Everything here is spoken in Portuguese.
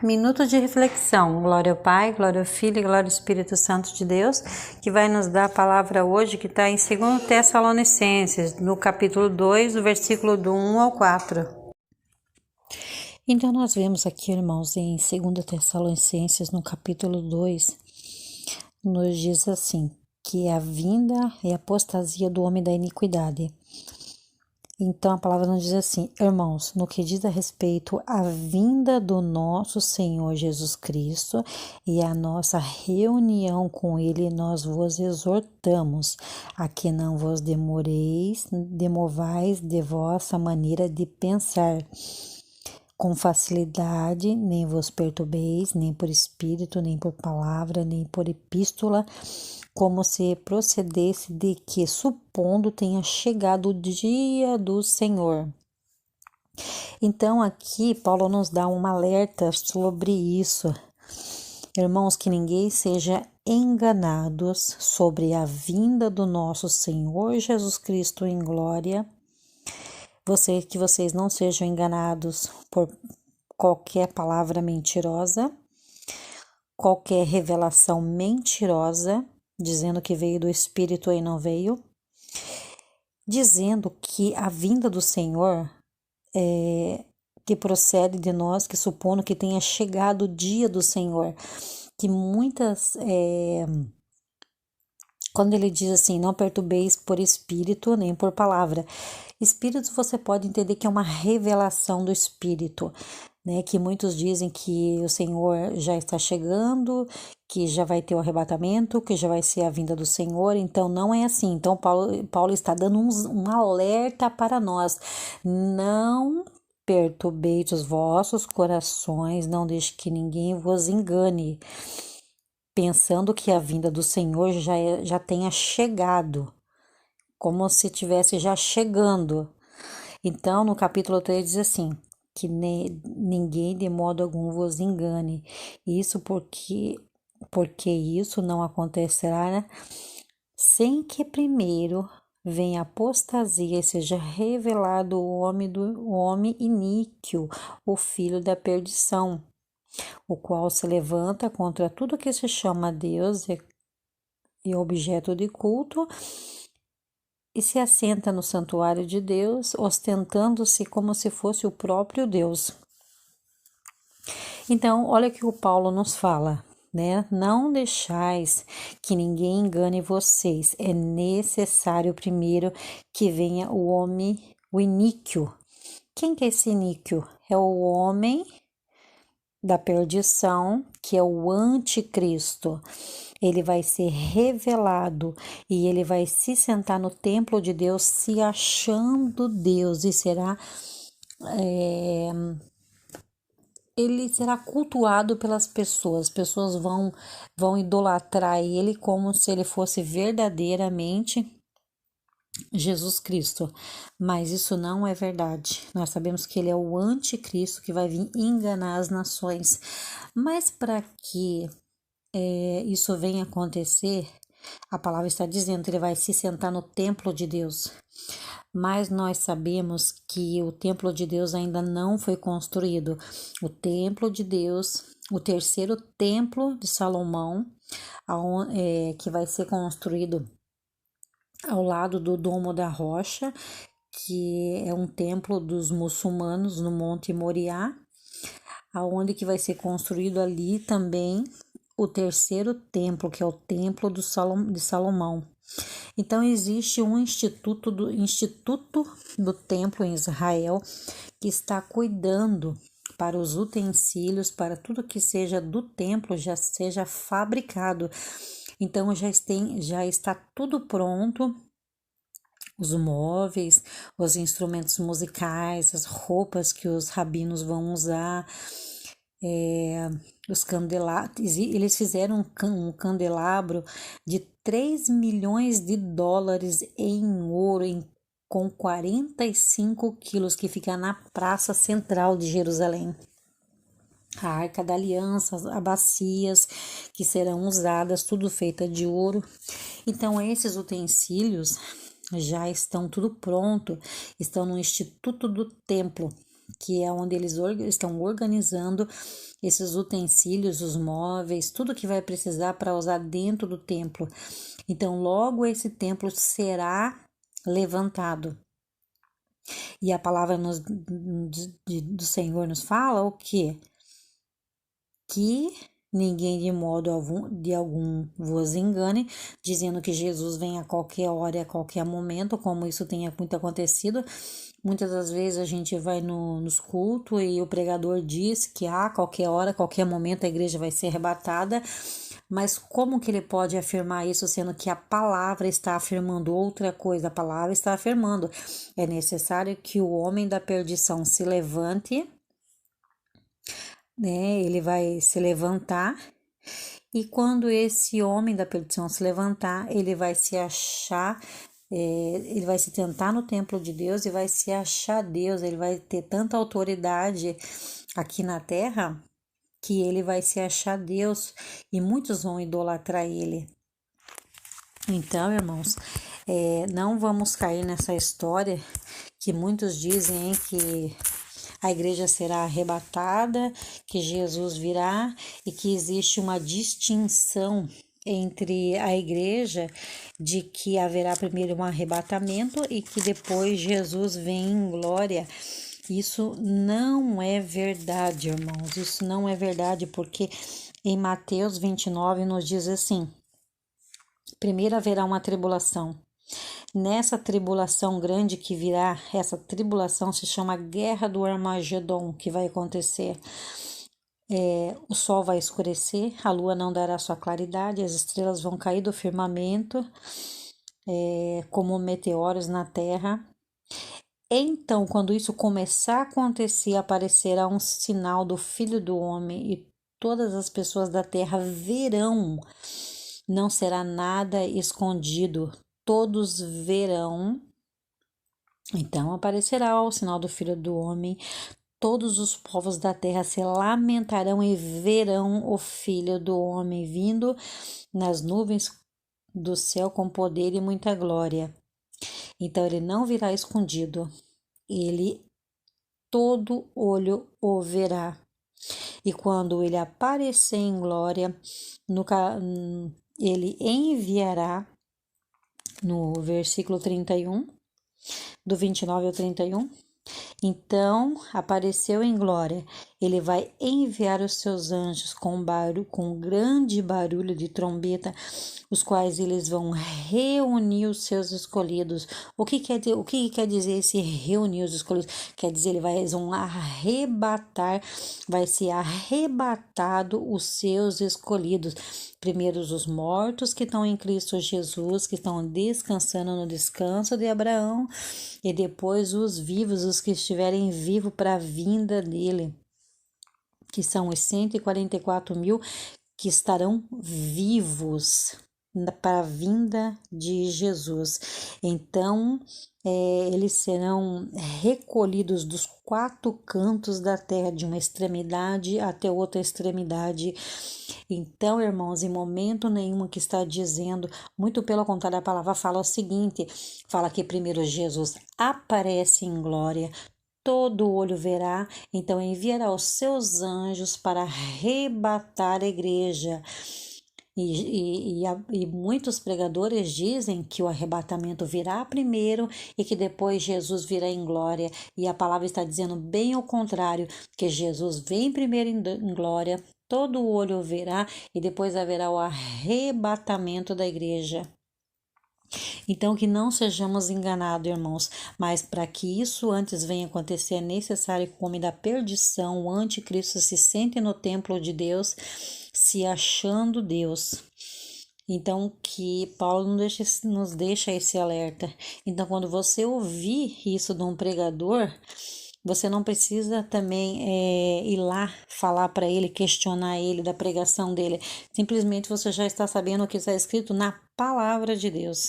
Minuto de reflexão. Glória ao Pai, glória ao Filho e glória ao Espírito Santo de Deus, que vai nos dar a palavra hoje, que está em 2 Tessalonicenses, no capítulo 2, do versículo do 1 ao 4. Então, nós vemos aqui, irmãos, em 2 Tessalonicenses, no capítulo 2, nos diz assim, que a vinda e a apostasia do homem da iniquidade. Então, a palavra nos diz assim: irmãos, no que diz a respeito à vinda do nosso Senhor Jesus Cristo e à nossa reunião com Ele, nós vos exortamos a que não vos demovais de vossa maneira de pensar com facilidade, nem vos perturbeis, nem por espírito, nem por palavra, nem por epístola, como se procedesse de que, supondo, tenha chegado o dia do Senhor. Então, aqui, Paulo nos dá um alerta sobre isso. Irmãos, que ninguém seja enganados sobre a vinda do nosso Senhor Jesus Cristo em glória. Que vocês não sejam enganados por qualquer palavra mentirosa, qualquer revelação mentirosa, dizendo que veio do Espírito e não veio, dizendo que a vinda do Senhor que procede de nós, que supondo que tenha chegado o dia do Senhor, que muitas, quando ele diz assim, não perturbeis por espírito nem por palavra. Espírito você pode entender que é uma revelação do Espírito, né? Que muitos dizem que o Senhor já está chegando, que já vai ter o arrebatamento, que já vai ser a vinda do Senhor. Então não é assim. Então Paulo está dando um alerta para nós. Não perturbeis os vossos corações, não deixe que ninguém vos engane, pensando que a vinda do Senhor já tenha chegado, como se estivesse já chegando. Então, no capítulo 3 diz assim, que ninguém de modo algum vos engane. Isso porque isso não acontecerá, né? Sem que primeiro venha apostasia e seja revelado o homem iníquo, o filho da perdição, o qual se levanta contra tudo que se chama Deus e objeto de culto, e se assenta no santuário de Deus, ostentando-se como se fosse o próprio Deus. Então, olha o que o Paulo nos fala, né? Não deixais que ninguém engane vocês. É necessário primeiro que venha o homem, o iníquo. Quem que é esse iníquo? É o homem da perdição, que é o anticristo. Ele vai ser revelado e ele vai se sentar no templo de Deus, se achando Deus, e ele será cultuado pelas pessoas. As pessoas vão idolatrar ele como se ele fosse verdadeiramente Jesus Cristo, mas isso não é verdade. Nós sabemos que ele é o anticristo que vai vir enganar as nações. Mas para que isso venha acontecer, a palavra está dizendo que ele vai se sentar no templo de Deus. Mas nós sabemos que o templo de Deus ainda não foi construído. O templo de Deus, o terceiro templo de Salomão, que vai ser construído ao lado do Domo da Rocha, que é um templo dos muçulmanos no Monte Moriá, aonde que vai ser construído ali também o terceiro templo, que é o templo de Salomão. Então existe um instituto do templo em Israel que está cuidando para os utensílios, para tudo que seja do templo já seja fabricado. Então já está tudo pronto, os móveis, os instrumentos musicais, as roupas que os rabinos vão usar, os candelabros. Eles fizeram um candelabro de 3 milhões de dólares em ouro, com 45 quilos, que fica na praça central de Jerusalém. A Arca da Aliança, as bacias que serão usadas, tudo feita de ouro. Então, esses utensílios já estão tudo pronto, estão no Instituto do Templo, que é onde eles estão organizando esses utensílios, os móveis, tudo que vai precisar para usar dentro do templo. Então, logo esse templo será levantado. E a palavra do Senhor nos fala o quê? Que ninguém de modo algum vos engane, dizendo que Jesus vem a qualquer hora e a qualquer momento, como isso tem muito acontecido. Muitas das vezes a gente vai nos cultos e o pregador diz que a qualquer hora, a qualquer momento a igreja vai ser arrebatada, mas como que ele pode afirmar isso, sendo que a palavra está afirmando outra coisa? A palavra está afirmando, é necessário que o homem da perdição se levante, né? Ele vai se levantar, e quando esse homem da perdição se levantar, ele vai se achar, ele vai se tentar no templo de Deus e vai se achar Deus, ele vai ter tanta autoridade aqui na terra que ele vai se achar Deus e muitos vão idolatrar ele. Então, irmãos, não vamos cair nessa história que muitos dizem que a igreja será arrebatada, que Jesus virá e que existe uma distinção entre a igreja de que haverá primeiro um arrebatamento e que depois Jesus vem em glória. Isso não é verdade, irmãos, isso não é verdade, porque em Mateus 29 nos diz assim: primeiro haverá uma tribulação. Nessa tribulação grande que virá, essa tribulação se chama Guerra do Armagedon, que vai acontecer. O sol vai escurecer, a lua não dará sua claridade, as estrelas vão cair do firmamento, como meteoros na terra. Então, quando isso começar a acontecer, aparecerá um sinal do Filho do Homem e todas as pessoas da terra verão. Não será nada escondido, todos verão. Então aparecerá o sinal do Filho do Homem, todos os povos da terra se lamentarão e verão o Filho do Homem vindo nas nuvens do céu com poder e muita glória. Então ele não virá escondido, todo olho o verá. E quando ele aparecer em glória, ele enviará, no versículo 31, do 29 ao 31, então apareceu em glória, ele vai enviar os seus anjos com grande barulho de trombeta, os quais eles vão reunir os seus escolhidos. O que quer dizer esse reunir os escolhidos? Quer dizer, eles vão arrebatar, vai ser arrebatado os seus escolhidos. Primeiro os mortos que estão em Cristo Jesus, que estão descansando no descanso de Abraão, e depois os vivos, os que estiverem vivos para a vinda dele, que são os 144 mil que estarão vivos para a vinda de Jesus. Então, eles serão recolhidos dos 4 cantos da terra, de uma extremidade até outra extremidade. Então, irmãos, em momento nenhum que está dizendo, muito pelo contrário, a palavra fala o seguinte, fala que primeiro Jesus aparece em glória, todo olho verá, então enviará os seus anjos para arrebatar a igreja. E muitos pregadores dizem que o arrebatamento virá primeiro e que depois Jesus virá em glória. E a palavra está dizendo bem o contrário, que Jesus vem primeiro em glória, todo olho o verá e depois haverá o arrebatamento da igreja. Então, que não sejamos enganados, irmãos, mas para que isso antes venha acontecer, é necessário que o homem da perdição, o anticristo, se sente no templo de Deus, se achando Deus. Então, que Paulo nos deixa esse alerta. Então, quando você ouvir isso de um pregador, você não precisa também ir lá falar para ele, questionar ele da pregação dele. Simplesmente você já está sabendo o que está escrito na palavra de Deus.